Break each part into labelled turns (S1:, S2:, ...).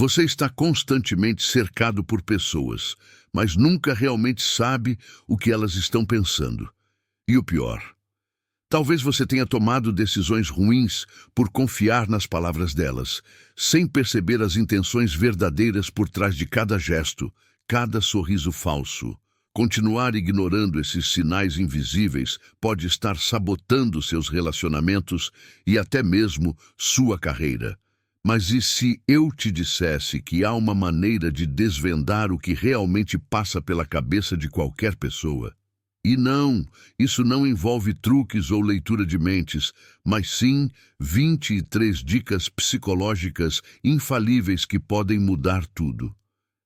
S1: Você está constantemente cercado por pessoas, mas nunca realmente sabe o que elas estão pensando. E o pior, talvez você tenha tomado decisões ruins por confiar nas palavras delas, sem perceber as intenções verdadeiras por trás de cada gesto, cada sorriso falso. Continuar ignorando esses sinais invisíveis pode estar sabotando seus relacionamentos e até mesmo sua carreira. Mas e se eu te dissesse que há uma maneira de desvendar o que realmente passa pela cabeça de qualquer pessoa? E não, isso não envolve truques ou leitura de mentes, mas sim 23 dicas psicológicas infalíveis que podem mudar tudo.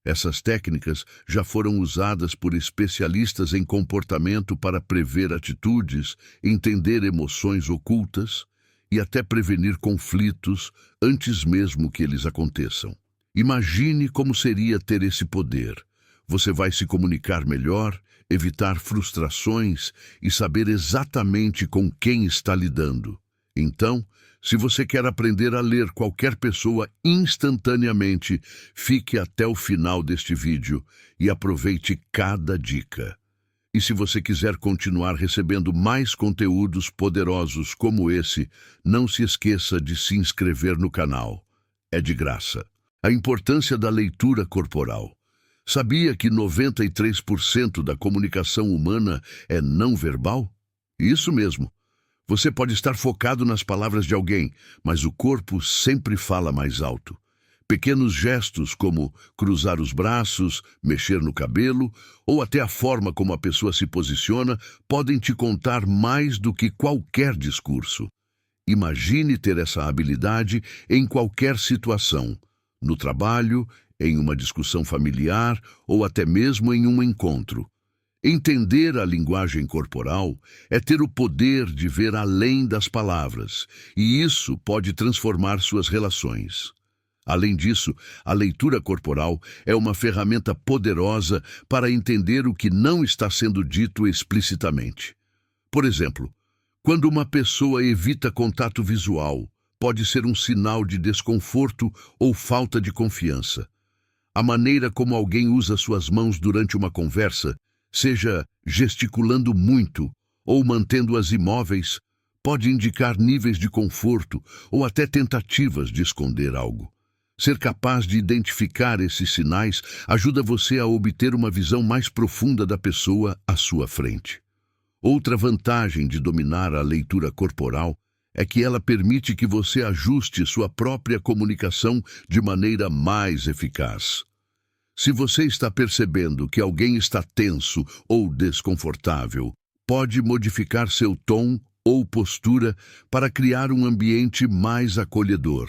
S1: Essas técnicas já foram usadas por especialistas em comportamento para prever atitudes, entender emoções ocultas e até prevenir conflitos antes mesmo que eles aconteçam. Imagine como seria ter esse poder. Você vai se comunicar melhor, evitar frustrações e saber exatamente com quem está lidando. Então, se você quer aprender a ler qualquer pessoa instantaneamente, fique até o final deste vídeo e aproveite cada dica. E se você quiser continuar recebendo mais conteúdos poderosos como esse, não se esqueça de se inscrever no canal. É de graça. A importância da leitura corporal. Sabia que 93% da comunicação humana é não verbal? Isso mesmo. Você pode estar focado nas palavras de alguém, mas o corpo sempre fala mais alto. Pequenos gestos como cruzar os braços, mexer no cabelo, ou até a forma como a pessoa se posiciona, podem te contar mais do que qualquer discurso. Imagine ter essa habilidade em qualquer situação, no trabalho, em uma discussão familiar ou até mesmo em um encontro. Entender a linguagem corporal é ter o poder de ver além das palavras, e isso pode transformar suas relações. Além disso, a leitura corporal é uma ferramenta poderosa para entender o que não está sendo dito explicitamente. Por exemplo, quando uma pessoa evita contato visual, pode ser um sinal de desconforto ou falta de confiança. A maneira como alguém usa suas mãos durante uma conversa, seja gesticulando muito ou mantendo-as imóveis, pode indicar níveis de conforto ou até tentativas de esconder algo. Ser capaz de identificar esses sinais ajuda você a obter uma visão mais profunda da pessoa à sua frente. Outra vantagem de dominar a leitura corporal é que ela permite que você ajuste sua própria comunicação de maneira mais eficaz. Se você está percebendo que alguém está tenso ou desconfortável, pode modificar seu tom ou postura para criar um ambiente mais acolhedor.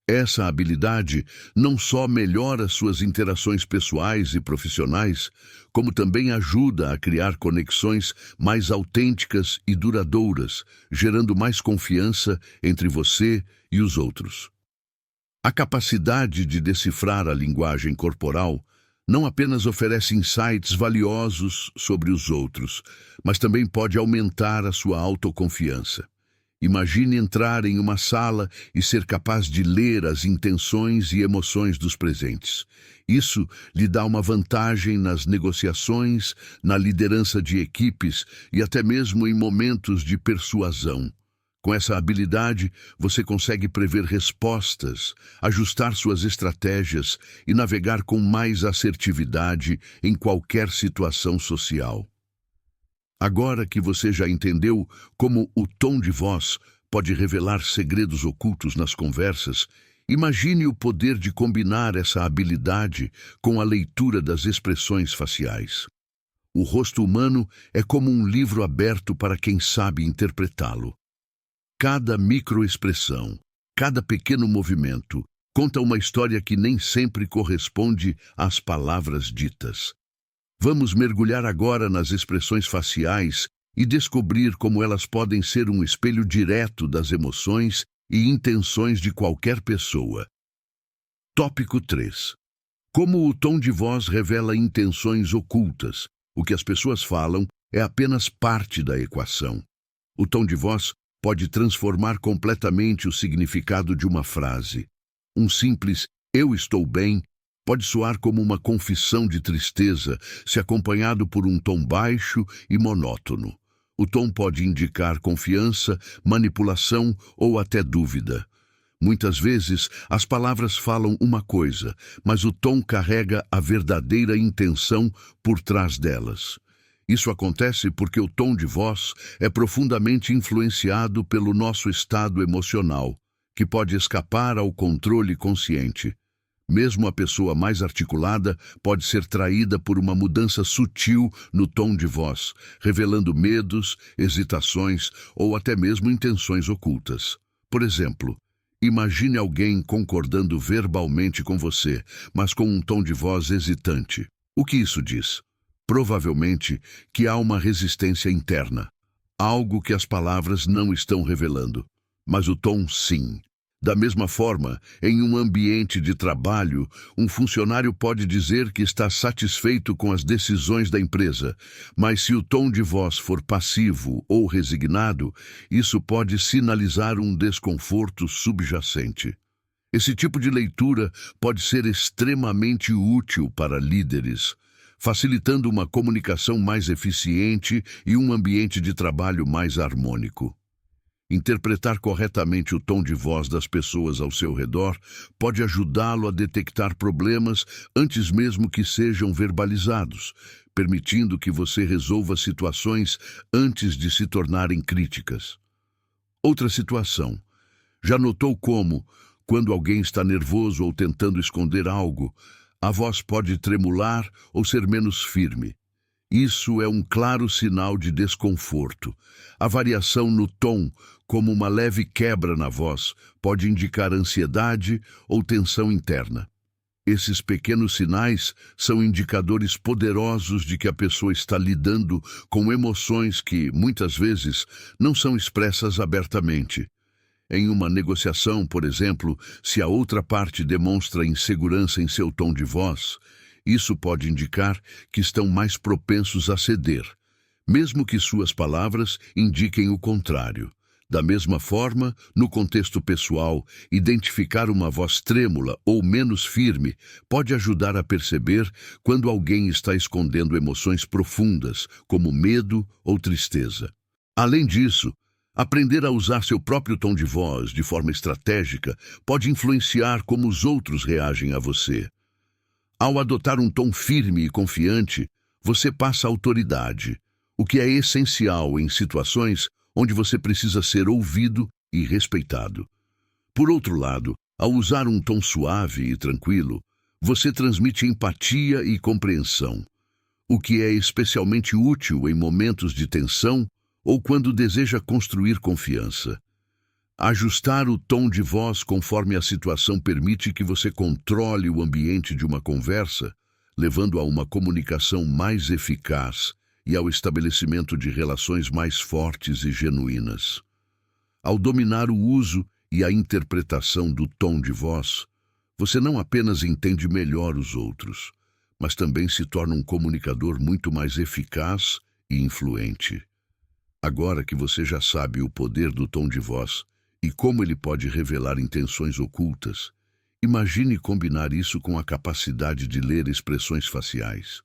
S1: Essa habilidade não só melhora suas interações pessoais e profissionais, como também ajuda a criar conexões mais autênticas e duradouras, gerando mais confiança entre você e os outros. A capacidade de decifrar a linguagem corporal não apenas oferece insights valiosos sobre os outros, mas também pode aumentar a sua autoconfiança. Imagine entrar em uma sala e ser capaz de ler as intenções e emoções dos presentes. Isso lhe dá uma vantagem nas negociações, na liderança de equipes e até mesmo em momentos de persuasão. Com essa habilidade, você consegue prever respostas, ajustar suas estratégias e navegar com mais assertividade em qualquer situação social. Agora que você já entendeu como o tom de voz pode revelar segredos ocultos nas conversas, imagine o poder de combinar essa habilidade com a leitura das expressões faciais. O rosto humano é como um livro aberto para quem sabe interpretá-lo. Cada microexpressão, cada pequeno movimento, conta uma história que nem sempre corresponde às palavras ditas. Vamos mergulhar agora nas expressões faciais e descobrir como elas podem ser um espelho direto das emoções e intenções de qualquer pessoa. Tópico 3. Como o tom de voz revela intenções ocultas. O que as pessoas falam é apenas parte da equação. O tom de voz pode transformar completamente o significado de uma frase. Um simples "Eu estou bem" pode soar como uma confissão de tristeza, se acompanhado por um tom baixo e monótono. O tom pode indicar confiança, manipulação ou até dúvida. Muitas vezes, as palavras falam uma coisa, mas o tom carrega a verdadeira intenção por trás delas. Isso acontece porque o tom de voz é profundamente influenciado pelo nosso estado emocional, que pode escapar ao controle consciente. Mesmo a pessoa mais articulada pode ser traída por uma mudança sutil no tom de voz, revelando medos, hesitações ou até mesmo intenções ocultas. Por exemplo, imagine alguém concordando verbalmente com você, mas com um tom de voz hesitante. O que isso diz? Provavelmente que há uma resistência interna, algo que as palavras não estão revelando, mas o tom sim. Da mesma forma, em um ambiente de trabalho, um funcionário pode dizer que está satisfeito com as decisões da empresa, mas se o tom de voz for passivo ou resignado, isso pode sinalizar um desconforto subjacente. Esse tipo de leitura pode ser extremamente útil para líderes, facilitando uma comunicação mais eficiente e um ambiente de trabalho mais harmônico. Interpretar corretamente o tom de voz das pessoas ao seu redor pode ajudá-lo a detectar problemas antes mesmo que sejam verbalizados, permitindo que você resolva situações antes de se tornarem críticas. Outra situação. Já notou como, quando alguém está nervoso ou tentando esconder algo, a voz pode tremular ou ser menos firme? Isso é um claro sinal de desconforto. A variação no tom, como uma leve quebra na voz, pode indicar ansiedade ou tensão interna. Esses pequenos sinais são indicadores poderosos de que a pessoa está lidando com emoções que, muitas vezes, não são expressas abertamente. Em uma negociação, por exemplo, se a outra parte demonstra insegurança em seu tom de voz, isso pode indicar que estão mais propensos a ceder, mesmo que suas palavras indiquem o contrário. Da mesma forma, no contexto pessoal, identificar uma voz trêmula ou menos firme pode ajudar a perceber quando alguém está escondendo emoções profundas, como medo ou tristeza. Além disso, aprender a usar seu próprio tom de voz de forma estratégica pode influenciar como os outros reagem a você. Ao adotar um tom firme e confiante, você passa autoridade, o que é essencial em situações onde você precisa ser ouvido e respeitado. Por outro lado, ao usar um tom suave e tranquilo, você transmite empatia e compreensão, o que é especialmente útil em momentos de tensão ou quando deseja construir confiança. Ajustar o tom de voz conforme a situação permite que você controle o ambiente de uma conversa, levando a uma comunicação mais eficaz e ao estabelecimento de relações mais fortes e genuínas. Ao dominar o uso e a interpretação do tom de voz, você não apenas entende melhor os outros, mas também se torna um comunicador muito mais eficaz e influente. Agora que você já sabe o poder do tom de voz e como ele pode revelar intenções ocultas, imagine combinar isso com a capacidade de ler expressões faciais.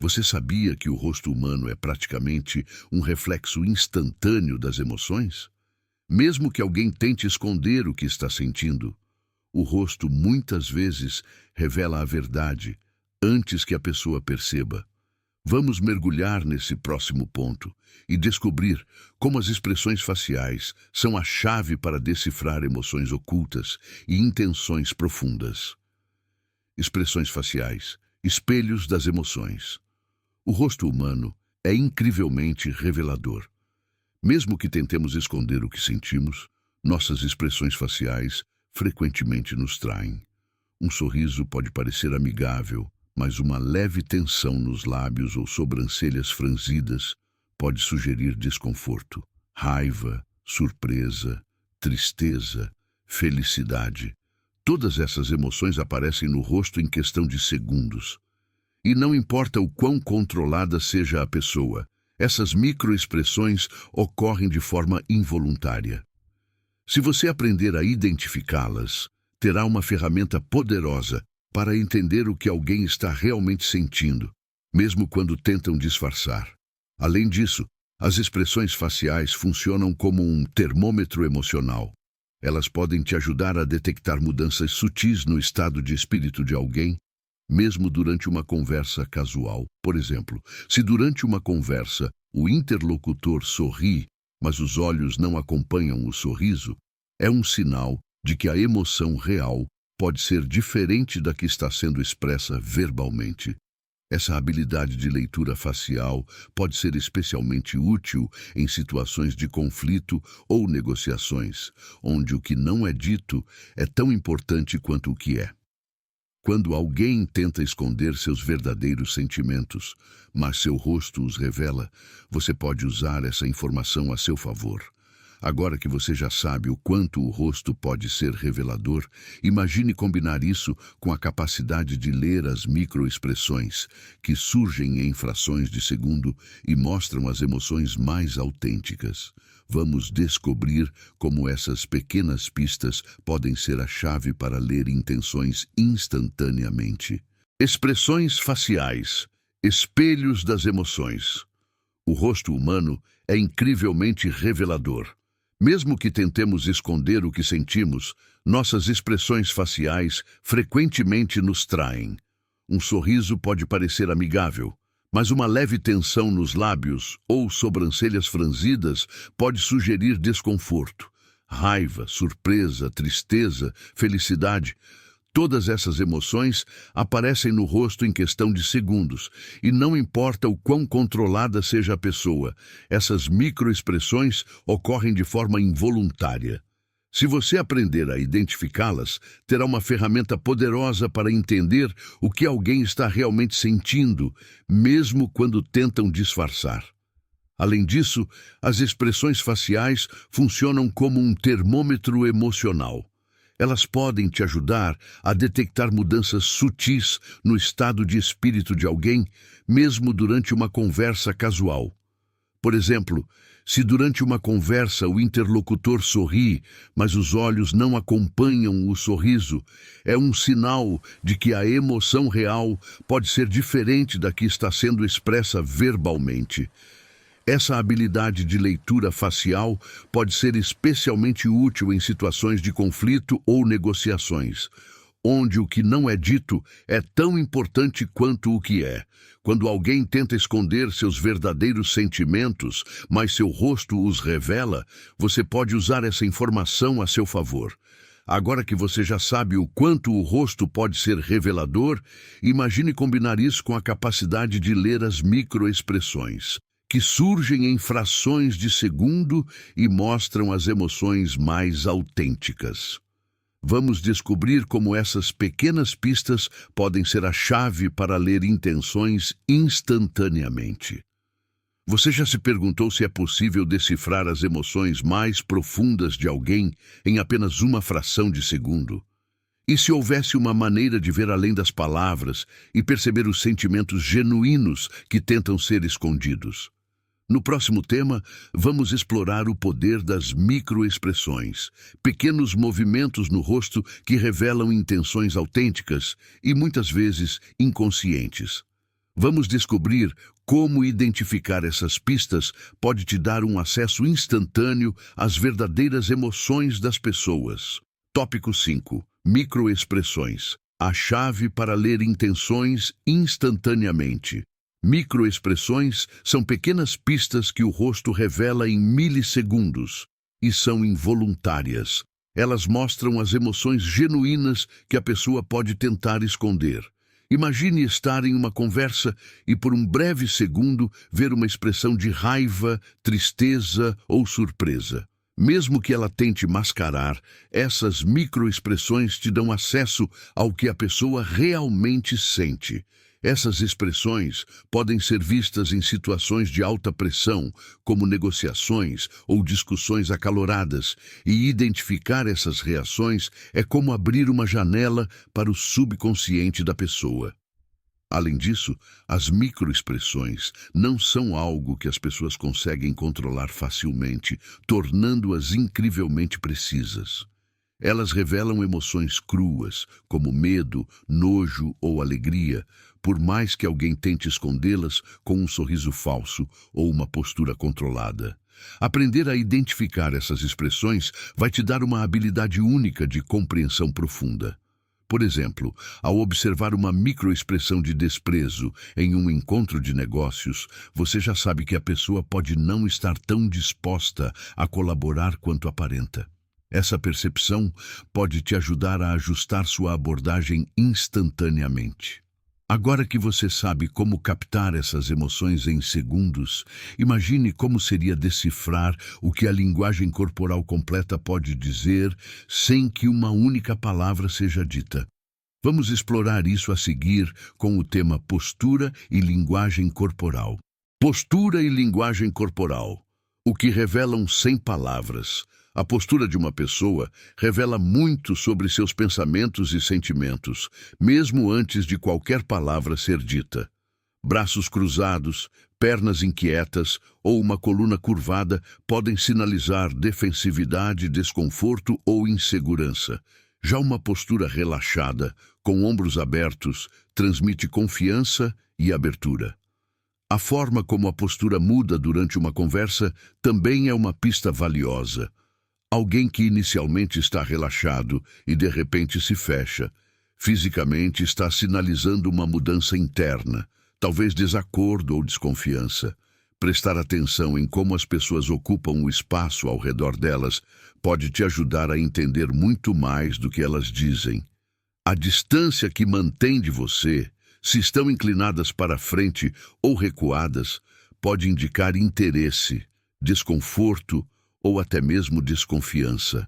S1: Você sabia que o rosto humano é praticamente um reflexo instantâneo das emoções? Mesmo que alguém tente esconder o que está sentindo, o rosto muitas vezes revela a verdade antes que a pessoa perceba. Vamos mergulhar nesse próximo ponto e descobrir como as expressões faciais são a chave para decifrar emoções ocultas e intenções profundas. Expressões faciais, espelhos das emoções. O rosto humano é incrivelmente revelador. Mesmo que tentemos esconder o que sentimos, nossas expressões faciais frequentemente nos traem. Um sorriso pode parecer amigável, mas uma leve tensão nos lábios ou sobrancelhas franzidas pode sugerir desconforto, raiva, surpresa, tristeza, felicidade. Todas essas emoções aparecem no rosto em questão de segundos. E não importa o quão controlada seja a pessoa, essas microexpressões ocorrem de forma involuntária. Se você aprender a identificá-las, terá uma ferramenta poderosa para entender o que alguém está realmente sentindo, mesmo quando tentam disfarçar. Além disso, as expressões faciais funcionam como um termômetro emocional. Elas podem te ajudar a detectar mudanças sutis no estado de espírito de alguém, mesmo durante uma conversa casual. Por exemplo, se durante uma conversa o interlocutor sorri, mas os olhos não acompanham o sorriso, é um sinal de que a emoção real pode ser diferente da que está sendo expressa verbalmente. Essa habilidade de leitura facial pode ser especialmente útil em situações de conflito ou negociações, onde o que não é dito é tão importante quanto o que é. Quando alguém tenta esconder seus verdadeiros sentimentos, mas seu rosto os revela, você pode usar essa informação a seu favor. Agora que você já sabe o quanto o rosto pode ser revelador, imagine combinar isso com a capacidade de ler as microexpressões, que surgem em frações de segundo e mostram as emoções mais autênticas. Vamos descobrir como essas pequenas pistas podem ser a chave para ler intenções instantaneamente. Expressões faciais, espelhos das emoções. O rosto humano é incrivelmente revelador. Mesmo que tentemos esconder o que sentimos, nossas expressões faciais frequentemente nos traem. Um sorriso pode parecer amigável, mas uma leve tensão nos lábios ou sobrancelhas franzidas pode sugerir desconforto. Raiva, surpresa, tristeza, felicidade. Todas essas emoções aparecem no rosto em questão de segundos, e não importa o quão controlada seja a pessoa, essas microexpressões ocorrem de forma involuntária. Se você aprender a identificá-las, terá uma ferramenta poderosa para entender o que alguém está realmente sentindo, mesmo quando tentam disfarçar. Além disso, as expressões faciais funcionam como um termômetro emocional. Elas podem te ajudar a detectar mudanças sutis no estado de espírito de alguém, mesmo durante uma conversa casual. Por exemplo, se durante uma conversa o interlocutor sorri, mas os olhos não acompanham o sorriso, é um sinal de que a emoção real pode ser diferente da que está sendo expressa verbalmente. Essa habilidade de leitura facial pode ser especialmente útil em situações de conflito ou negociações, onde o que não é dito é tão importante quanto o que é. Quando alguém tenta esconder seus verdadeiros sentimentos, mas seu rosto os revela, você pode usar essa informação a seu favor. Agora que você já sabe o quanto o rosto pode ser revelador, imagine combinar isso com a capacidade de ler as microexpressões, que surgem em frações de segundo e mostram as emoções mais autênticas. Vamos descobrir como essas pequenas pistas podem ser a chave para ler intenções instantaneamente. Você já se perguntou se é possível decifrar as emoções mais profundas de alguém em apenas uma fração de segundo? E se houvesse uma maneira de ver além das palavras e perceber os sentimentos genuínos que tentam ser escondidos? No próximo tema, vamos explorar o poder das microexpressões, pequenos movimentos no rosto que revelam intenções autênticas e muitas vezes inconscientes. Vamos descobrir como identificar essas pistas pode te dar um acesso instantâneo às verdadeiras emoções das pessoas. Tópico 5. Microexpressões. A chave para ler intenções instantaneamente. Microexpressões são pequenas pistas que o rosto revela em milissegundos e são involuntárias. Elas mostram as emoções genuínas que a pessoa pode tentar esconder. Imagine estar em uma conversa e por um breve segundo ver uma expressão de raiva, tristeza ou surpresa. Mesmo que ela tente mascarar, essas microexpressões te dão acesso ao que a pessoa realmente sente. Essas expressões podem ser vistas em situações de alta pressão, como negociações ou discussões acaloradas, e identificar essas reações é como abrir uma janela para o subconsciente da pessoa. Além disso, as microexpressões não são algo que as pessoas conseguem controlar facilmente, tornando-as incrivelmente precisas. Elas revelam emoções cruas, como medo, nojo ou alegria, por mais que alguém tente escondê-las com um sorriso falso ou uma postura controlada. Aprender a identificar essas expressões vai te dar uma habilidade única de compreensão profunda. Por exemplo, ao observar uma microexpressão de desprezo em um encontro de negócios, você já sabe que a pessoa pode não estar tão disposta a colaborar quanto aparenta. Essa percepção pode te ajudar a ajustar sua abordagem instantaneamente. Agora que você sabe como captar essas emoções em segundos, imagine como seria decifrar o que a linguagem corporal completa pode dizer sem que uma única palavra seja dita. Vamos explorar isso a seguir com o tema postura e linguagem corporal. Postura e linguagem corporal. O que revelam sem palavras. A postura de uma pessoa revela muito sobre seus pensamentos e sentimentos, mesmo antes de qualquer palavra ser dita. Braços cruzados, pernas inquietas ou uma coluna curvada podem sinalizar defensividade, desconforto ou insegurança. Já uma postura relaxada, com ombros abertos, transmite confiança e abertura. A forma como a postura muda durante uma conversa também é uma pista valiosa. Alguém que inicialmente está relaxado e de repente se fecha, fisicamente está sinalizando uma mudança interna, talvez desacordo ou desconfiança. Prestar atenção em como as pessoas ocupam o espaço ao redor delas pode te ajudar a entender muito mais do que elas dizem. A distância que mantém de você, se estão inclinadas para frente ou recuadas, pode indicar interesse, desconforto ou até mesmo desconfiança.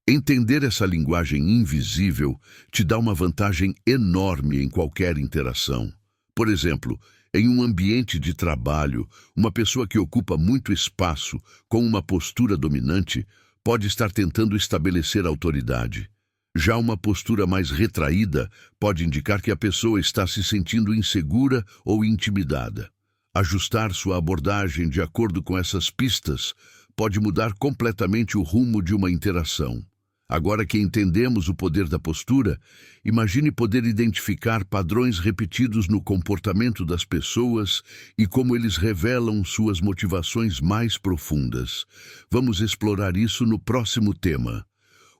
S1: Entender essa linguagem invisível te dá uma vantagem enorme em qualquer interação. Por exemplo, em um ambiente de trabalho, uma pessoa que ocupa muito espaço com uma postura dominante pode estar tentando estabelecer autoridade. Já uma postura mais retraída pode indicar que a pessoa está se sentindo insegura ou intimidada. Ajustar sua abordagem de acordo com essas pistas pode mudar completamente o rumo de uma interação. Agora que entendemos o poder da postura, imagine poder identificar padrões repetidos no comportamento das pessoas e como eles revelam suas motivações mais profundas. Vamos explorar isso no próximo tema: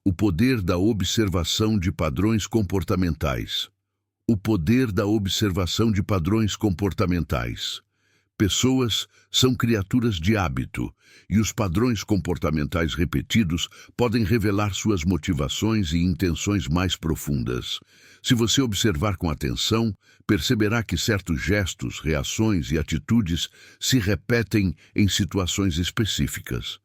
S1: o poder da observação de padrões comportamentais. O poder da observação de padrões comportamentais. Pessoas são criaturas de hábito, e os padrões comportamentais repetidos podem revelar suas motivações e intenções mais profundas. Se você observar com atenção, perceberá que certos gestos, reações e atitudes se repetem em situações específicas.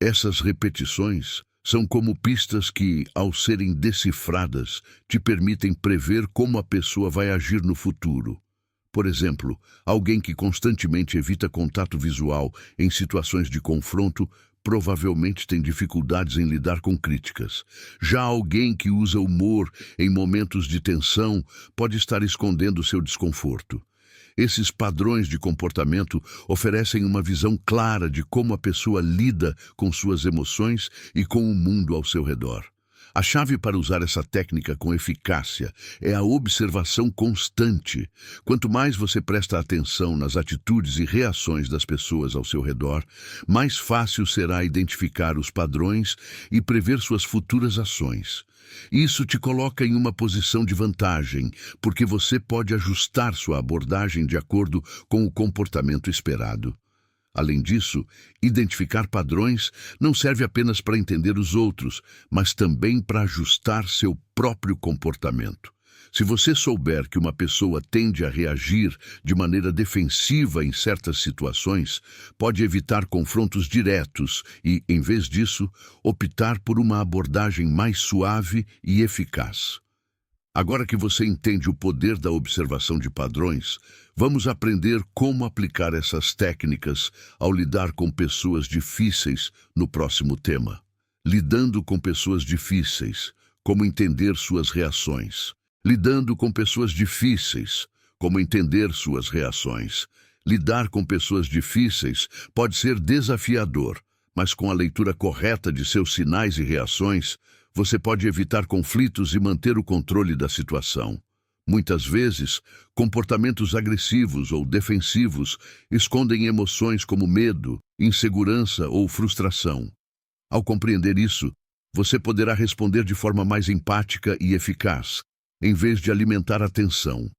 S1: Essas repetições são como pistas que, ao serem decifradas, te permitem prever como a pessoa vai agir no futuro. Por exemplo, alguém que constantemente evita contato visual em situações de confronto provavelmente tem dificuldades em lidar com críticas. Já alguém que usa humor em momentos de tensão pode estar escondendo seu desconforto. Esses padrões de comportamento oferecem uma visão clara de como a pessoa lida com suas emoções e com o mundo ao seu redor. A chave para usar essa técnica com eficácia é a observação constante. Quanto mais você presta atenção nas atitudes e reações das pessoas ao seu redor, mais fácil será identificar os padrões e prever suas futuras ações. Isso te coloca em uma posição de vantagem, porque você pode ajustar sua abordagem de acordo com o comportamento esperado. Além disso, identificar padrões não serve apenas para entender os outros, mas também para ajustar seu próprio comportamento. Se você souber que uma pessoa tende a reagir de maneira defensiva em certas situações, pode evitar confrontos diretos e, em vez disso, optar por uma abordagem mais suave e eficaz. Agora que você entende o poder da observação de padrões, vamos aprender como aplicar essas técnicas ao lidar com pessoas difíceis no próximo tema. Lidando com pessoas difíceis, como entender suas reações. Lidando com pessoas difíceis, como entender suas reações. Lidar com pessoas difíceis pode ser desafiador, mas com a leitura correta de seus sinais e reações, você pode evitar conflitos e manter o controle da situação. Muitas vezes, comportamentos agressivos ou defensivos escondem emoções como medo, insegurança ou frustração. Ao compreender isso, você poderá responder de forma mais empática e eficaz, em vez de alimentar a tensão.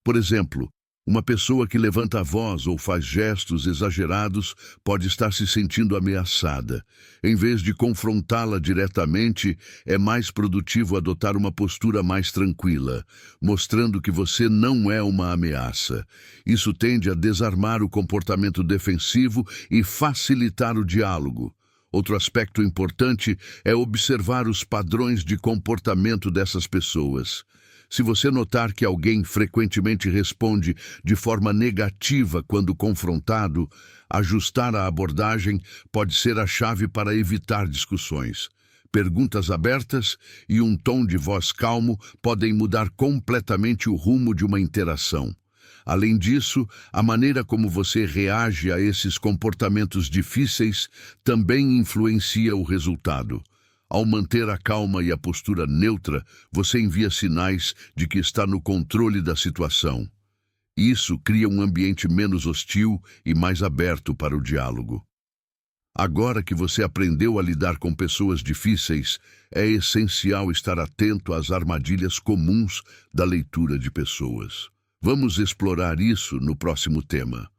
S1: Por exemplo, uma pessoa que levanta a voz ou faz gestos exagerados pode estar se sentindo ameaçada. Em vez de confrontá-la diretamente, é mais produtivo adotar uma postura mais tranquila, mostrando que você não é uma ameaça. Isso tende a desarmar o comportamento defensivo e facilitar o diálogo. Outro aspecto importante é observar os padrões de comportamento dessas pessoas. Se você notar que alguém frequentemente responde de forma negativa quando confrontado, ajustar a abordagem pode ser a chave para evitar discussões. Perguntas abertas e um tom de voz calmo podem mudar completamente o rumo de uma interação. Além disso, a maneira como você reage a esses comportamentos difíceis também influencia o resultado. Ao manter a calma e a postura neutra, você envia sinais de que está no controle da situação. Isso cria um ambiente menos hostil e mais aberto para o diálogo. Agora que você aprendeu a lidar com pessoas difíceis, é essencial estar atento às armadilhas comuns da leitura de pessoas. Vamos explorar isso no próximo tema.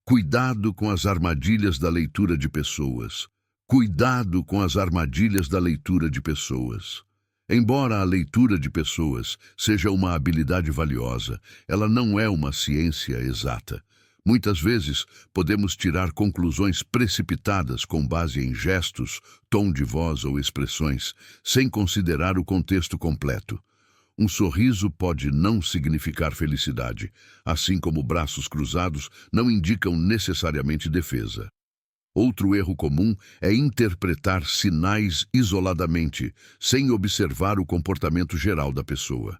S1: Cuidado com as armadilhas da leitura de pessoas. Cuidado com as armadilhas da leitura de pessoas. Embora a leitura de pessoas seja uma habilidade valiosa, ela não é uma ciência exata. Muitas vezes, podemos tirar conclusões precipitadas com base em gestos, tom de voz ou expressões, sem considerar o contexto completo. Um sorriso pode não significar felicidade, assim como braços cruzados não indicam necessariamente defesa. Outro erro comum é interpretar sinais isoladamente, sem observar o comportamento geral da pessoa.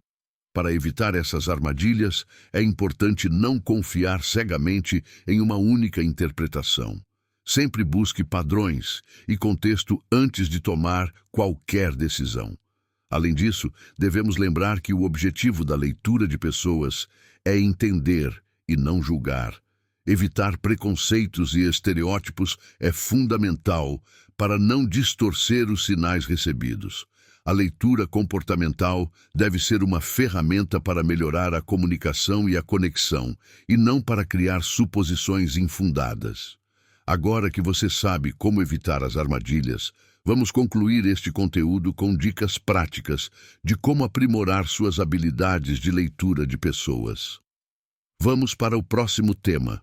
S1: Para evitar essas armadilhas, é importante não confiar cegamente em uma única interpretação. Sempre busque padrões e contexto antes de tomar qualquer decisão. Além disso, devemos lembrar que o objetivo da leitura de pessoas é entender e não julgar. Evitar preconceitos e estereótipos é fundamental para não distorcer os sinais recebidos. A leitura comportamental deve ser uma ferramenta para melhorar a comunicação e a conexão, e não para criar suposições infundadas. Agora que você sabe como evitar as armadilhas, vamos concluir este conteúdo com dicas práticas de como aprimorar suas habilidades de leitura de pessoas. Vamos para o próximo tema.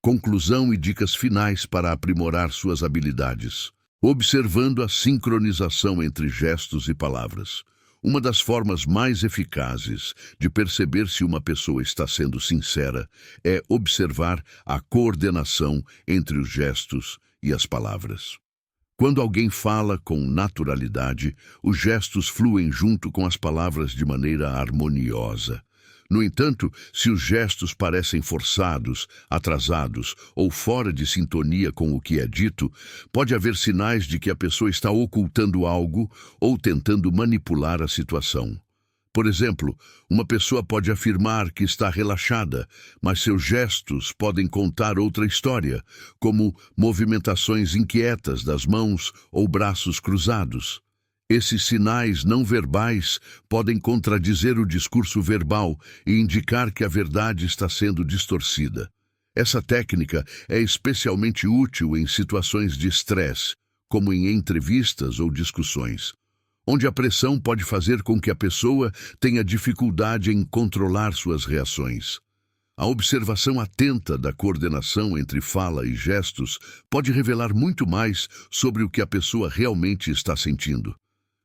S1: Conclusão e dicas finais para aprimorar suas habilidades. Observando a sincronização entre gestos e palavras. Uma das formas mais eficazes de perceber se uma pessoa está sendo sincera é observar a coordenação entre os gestos e as palavras. Quando alguém fala com naturalidade, os gestos fluem junto com as palavras de maneira harmoniosa. No entanto, se os gestos parecem forçados, atrasados ou fora de sintonia com o que é dito, pode haver sinais de que a pessoa está ocultando algo ou tentando manipular a situação. Por exemplo, uma pessoa pode afirmar que está relaxada, mas seus gestos podem contar outra história, como movimentações inquietas das mãos ou braços cruzados. Esses sinais não verbais podem contradizer o discurso verbal e indicar que a verdade está sendo distorcida. Essa técnica é especialmente útil em situações de estresse, como em entrevistas ou discussões, onde a pressão pode fazer com que a pessoa tenha dificuldade em controlar suas reações. A observação atenta da coordenação entre fala e gestos pode revelar muito mais sobre o que a pessoa realmente está sentindo.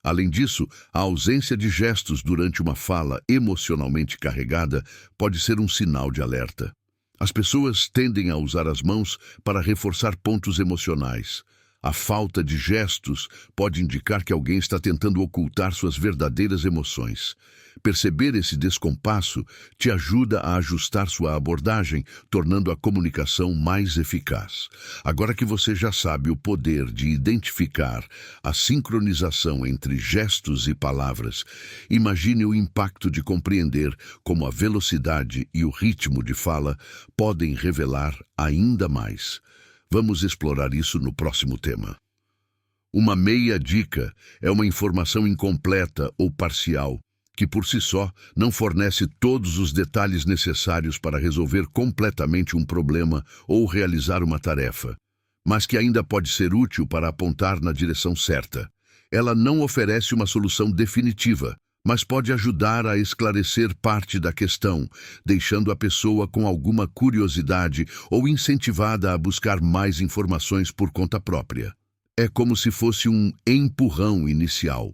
S1: Além disso, a ausência de gestos durante uma fala emocionalmente carregada pode ser um sinal de alerta. As pessoas tendem a usar as mãos para reforçar pontos emocionais. A falta de gestos pode indicar que alguém está tentando ocultar suas verdadeiras emoções. Perceber esse descompasso te ajuda a ajustar sua abordagem, tornando a comunicação mais eficaz. Agora que você já sabe o poder de identificar a sincronização entre gestos e palavras, imagine o impacto de compreender como a velocidade e o ritmo de fala podem revelar ainda mais. Vamos explorar isso no próximo tema. Uma meia dica é uma informação incompleta ou parcial, que por si só não fornece todos os detalhes necessários para resolver completamente um problema ou realizar uma tarefa, mas que ainda pode ser útil para apontar na direção certa. Ela não oferece uma solução definitiva, mas pode ajudar a esclarecer parte da questão, deixando a pessoa com alguma curiosidade ou incentivada a buscar mais informações por conta própria. É como se fosse um empurrão inicial.